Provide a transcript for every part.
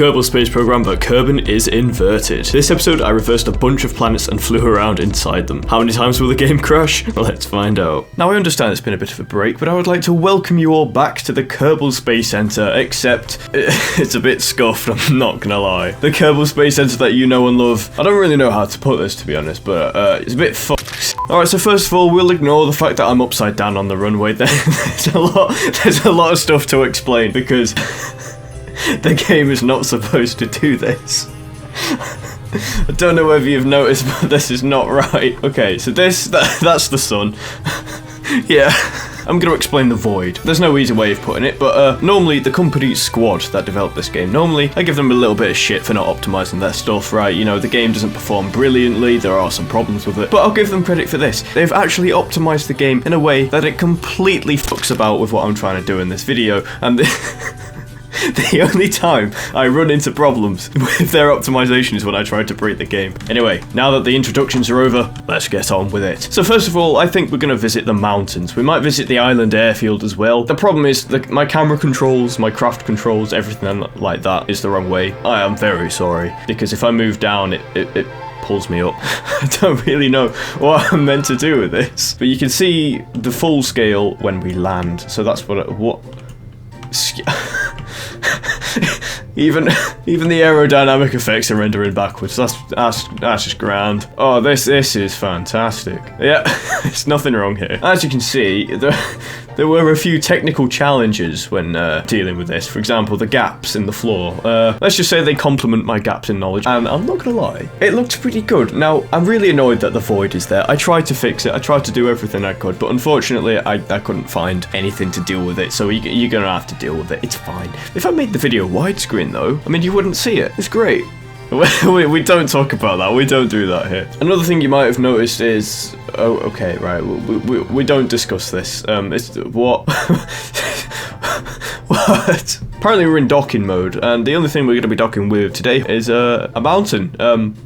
Kerbal space program, but Kerbin is inverted. This episode, I reversed a bunch of planets and flew around inside them. How many times will the game crash? Let's find out. Now, I understand it's been a bit of a break, but I would like to welcome you all back to the Kerbal Space Center, except it's a bit scuffed, I'm not gonna lie. The Kerbal Space Center that you know and love. I don't really know how to put this, to be honest, but it's a bit fucked. Alright, so first of all, we'll ignore the fact that I'm upside down on the runway. There's a lot of stuff to explain, because the game is not supposed to do this. I don't know whether you've noticed, but this is not right. Okay, so that's the sun. Yeah, I'm going to explain the void. There's no easy way of putting it, but normally the company squad that developed this game, normally I give them a little bit of shit for not optimizing their stuff, right? You know, the game doesn't perform brilliantly, there are some problems with it, but I'll give them credit for this. They've actually optimized the game in a way that it completely fucks about with what I'm trying to do in this video, and the only time I run into problems with their optimization is when I try to break the game. Anyway, now that the introductions are over, let's get on with it. So first of all, I think we're going to visit the mountains. We might visit the island airfield as well. The problem is that my camera controls, my craft controls, everything like that is the wrong way. I am very sorry, because if I move down, it pulls me up. I don't really know what I'm meant to do with this. But you can see the full scale when we land. So that's what even the aerodynamic effects are rendering backwards. That's just grand. Oh, this is fantastic. Yeah, there's nothing wrong here. As you can see, there were a few technical challenges when dealing with this. For example, the gaps in the floor. Let's just say they complement my gaps in knowledge, and I'm not gonna lie, it looked pretty good. Now, I'm really annoyed that the void is there. I tried to fix it. I tried to do everything I could, but unfortunately, I couldn't find anything to deal with it. So you're gonna have to deal with it. It's fine. If I made the video widescreen, though, I mean, you wouldn't see it. It's great. We don't talk about that. We don't do that here. Another thing you might have noticed is... Oh, okay, right. We don't discuss this. It's... What? What? Apparently we're in docking mode, and the only thing we're going to be docking with today is a mountain.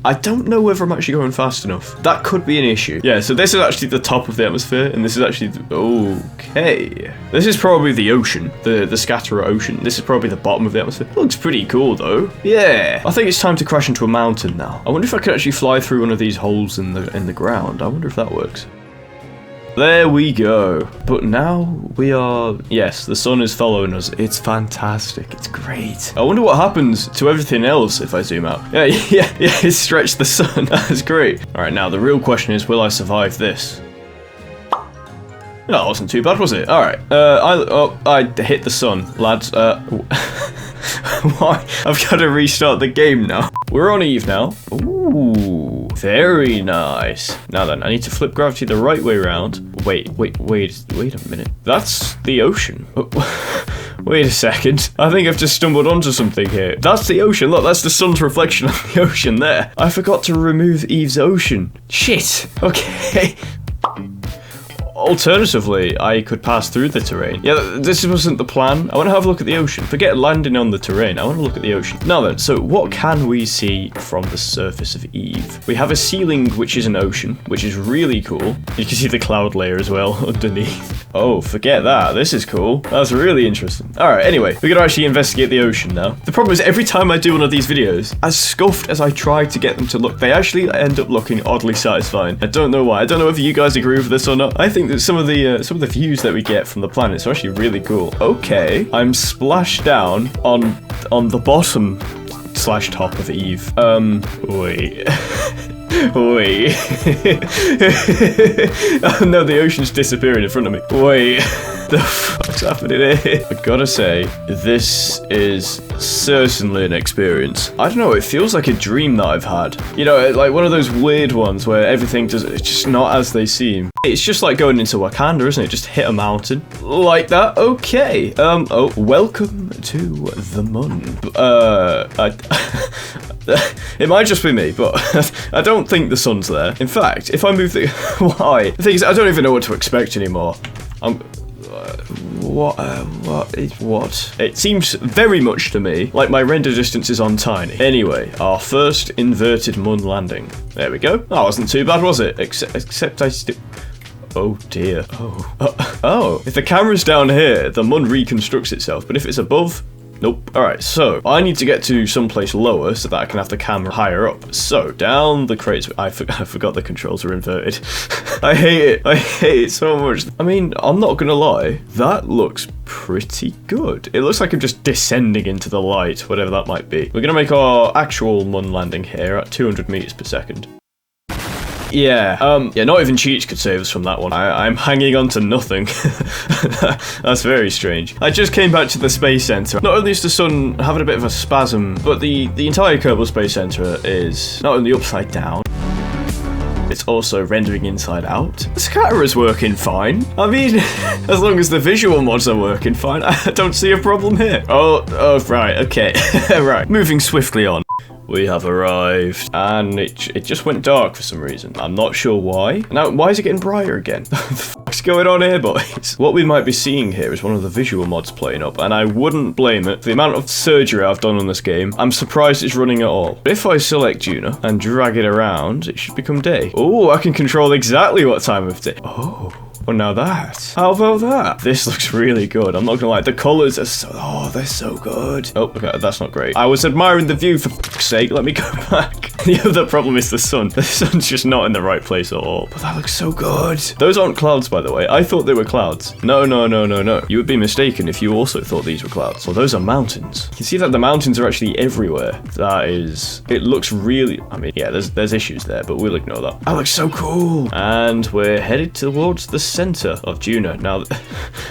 I don't know whether I'm actually going fast enough. That could be an issue. Yeah, so this is actually the top of the atmosphere, and this is actually... Okay. This is probably the ocean, the Scatterer Ocean. This is probably the bottom of the atmosphere. Looks pretty cool, though. Yeah. I think it's time to crash into a mountain now. I wonder if I could actually fly through one of these holes in the ground. I wonder if that works. There we go. But now we are... Yes, the sun is following us. It's fantastic. It's great. I wonder what happens to everything else if I zoom out. Yeah, it stretched the sun. That's great. All right, now the real question is, will I survive this? No, it wasn't too bad, was it? All right. I hit the sun, lads. Why? I've got to restart the game now. We're on Eve now. Ooh, very nice. Now then, I need to flip gravity the right way around. Wait a minute. That's the ocean. Wait a second. I think I've just stumbled onto something here. That's the ocean. Look, that's the sun's reflection on the ocean there. I forgot to remove Eve's ocean. Shit. Okay. Alternatively, I could pass through the terrain. Yeah, this wasn't the plan. I want to have a look at the ocean. Forget landing on the terrain. I want to look at the ocean. Now then, so what can we see from the surface of Eve? We have a ceiling, which is an ocean, which is really cool. You can see the cloud layer as well underneath. Oh, forget that. This is cool. That's really interesting. All right, anyway, we're going to actually investigate the ocean now. The problem is every time I do one of these videos, as scuffed as I try to get them to look, they actually end up looking oddly satisfying. I don't know why. I don't know if you guys agree with this or not. I think that some of the views that we get from the planets are actually really cool. Okay, I'm splashed down on the bottom / top of Eve. Wait. Wait. Oh no, the ocean's disappearing in front of me. Wait. The fuck's happening here? I gotta say, this is certainly an experience. I don't know, it feels like a dream that I've had. You know, like one of those weird ones where everything it's just not as they seem. It's just like going into Wakanda, isn't it? Just hit a mountain. Like that. Okay. Oh, welcome to the moon. It might just be me, but I don't think the sun's there. In fact, if I move the... Why? The thing is, I don't even know what to expect anymore. What? It seems very much to me like my render distance is on tiny. Anyway, our first inverted moon landing. There we go. That wasn't too bad, was it? Except I still... Oh dear. Oh. If the camera's down here, the moon reconstructs itself, but if it's above... Nope. Alright, so I need to get to someplace lower so that I can have the camera higher up. So, down the crates. I forgot the controls are inverted. I hate it. I hate it so much. I mean, I'm not gonna lie. That looks pretty good. It looks like I'm just descending into the light, whatever that might be. We're gonna make our actual moon landing here at 200 meters per second. Yeah, not even cheats could save us from that one. I'm hanging on to nothing. That's very strange. I just came back to the Space Center. Not only is the sun having a bit of a spasm, but the entire Kerbal Space Center is not only upside down, it's also rendering inside out. The scatterer's working fine. I mean, as long as the visual mods are working fine, I don't see a problem here. Oh, right, okay. Right, moving swiftly on. We have arrived, and it just went dark for some reason. I'm not sure why. Now, why is it getting brighter again? What the fuck's going on here, boys? What we might be seeing here is one of the visual mods playing up, and I wouldn't blame it. The amount of surgery I've done on this game, I'm surprised it's running at all. But if I select Juno and drag it around, it should become day. Oh, I can control exactly what time of day. Oh. Well, now that. How about that? This looks really good. I'm not gonna lie. The colors are so... Oh, they're so good. Oh, okay. That's not great. I was admiring the view for fuck's sake. Let me go back. The other problem is the sun. The sun's just not in the right place at all. But that looks so good. Those aren't clouds, by the way. I thought they were clouds. No. You would be mistaken if you also thought these were clouds. Well, those are mountains. You can see that the mountains are actually everywhere. That is... It looks really... I mean, yeah, there's issues there, but we'll ignore that. That looks so cool. And we're headed towards the center of Juno. Now,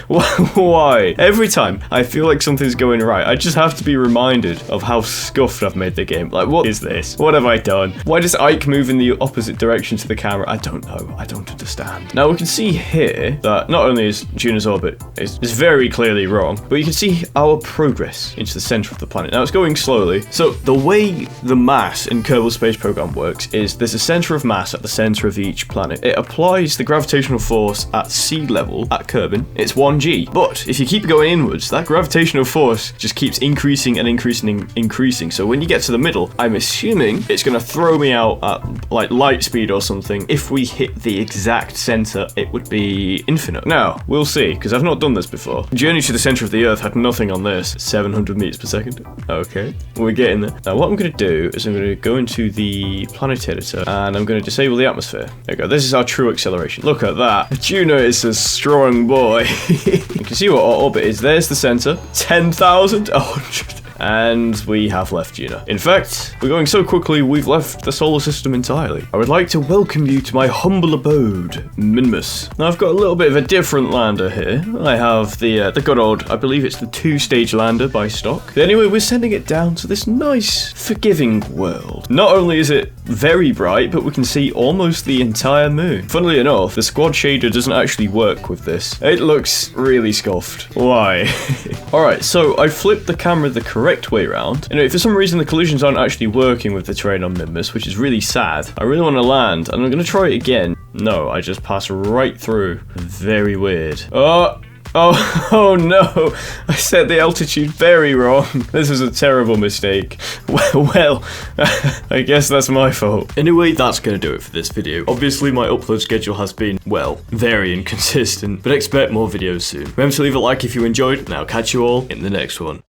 why? Every time I feel like something's going right, I just have to be reminded of how scuffed I've made the game. Like, what is this? What have I done? Why does Ike move in the opposite direction to the camera? I don't know. I don't understand. Now, we can see here that not only is Juno's orbit is very clearly wrong, but you can see our progress into the center of the planet. Now, it's going slowly. So, the way the mass in Kerbal Space Program works is there's a center of mass at the center of each planet. It applies the gravitational force at sea level at Kerbin. It's 1g. But if you keep going inwards, that gravitational force just keeps increasing and increasing. So when you get to the middle, I'm assuming it's going to throw me out at like light speed or something. If we hit the exact center, it would be infinite. Now, we'll see, because I've not done this before. Journey to the center of the Earth had nothing on this. 700 meters per second. Okay, we're getting there. Now, what I'm going to do is I'm going to go into the planet editor and I'm going to disable the atmosphere. There we go. This is our true acceleration. Look at that. Juno is a strong boy. You can see what our orbit is. There's the center. 10,000. 100. And we have left Juno. In fact, we're going so quickly, we've left the solar system entirely. I would like to welcome you to my humble abode, Minmus. Now, I've got a little bit of a different lander here. I have the good old, I believe it's the 2-stage lander by stock. But anyway, we're sending it down to this nice, forgiving world. Not only is it very bright, but we can see almost the entire moon. Funnily enough, the squad shader doesn't actually work with this. It looks really scuffed. Why? Alright, so I flipped the camera the correct way around. Anyway, for some reason the collisions aren't actually working with the terrain on Minmus, which is really sad. I really want to land, and I'm going to try it again. No, I just pass right through. Very weird. Oh no, I set the altitude very wrong. This was a terrible mistake. Well, I guess that's my fault. Anyway, that's going to do it for this video. Obviously, my upload schedule has been, well, very inconsistent, but expect more videos soon. Remember to leave a like if you enjoyed, and I'll catch you all in the next one.